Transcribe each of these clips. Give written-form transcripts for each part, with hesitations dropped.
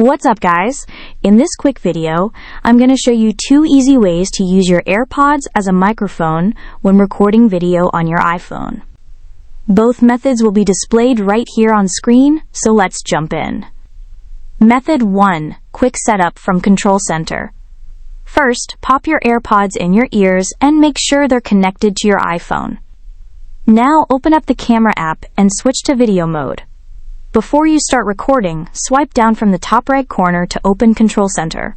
What's up, guys? In this quick video, I'm going to show you 2 easy ways to use your AirPods as a microphone when recording video on your iPhone. Both methods will be displayed right here on screen, so let's jump in. Method 1. Quick setup from Control Center. First, pop your AirPods in your ears and make sure they're connected to your iPhone. Now open up the camera app and switch to video mode. Before you start recording, swipe down from the top right corner to open Control Center.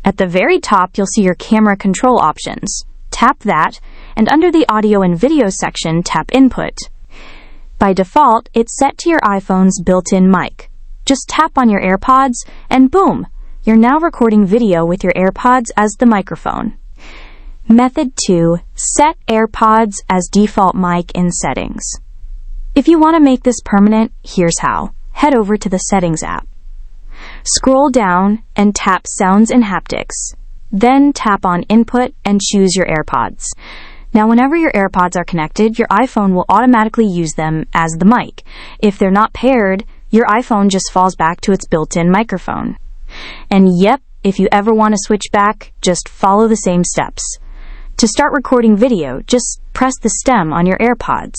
At the very top, you'll see your camera control options. Tap that, and under the audio and video section, tap Input. By default, it's set to your iPhone's built-in mic. Just tap on your AirPods, and boom! You're now recording video with your AirPods as the microphone. Method 2. Set AirPods as default mic in settings. If you want to make this permanent, here's how. Head over to the Settings app. Scroll down and tap Sounds and Haptics. Then tap on Input and choose your AirPods. Now, whenever your AirPods are connected, your iPhone will automatically use them as the mic. If they're not paired, your iPhone just falls back to its built-in microphone. And yep, if you ever want to switch back, just follow the same steps. To start recording video, just press the stem on your AirPods.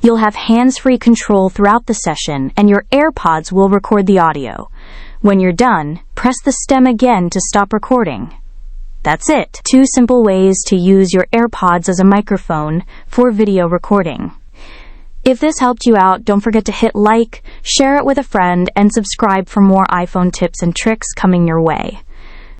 You'll have hands-free control throughout the session, and your AirPods will record the audio. When you're done, press the stem again to stop recording. That's it. 2 simple ways to use your AirPods as a microphone for video recording. If this helped you out, don't forget to hit like, share it with a friend, and subscribe for more iPhone tips and tricks coming your way.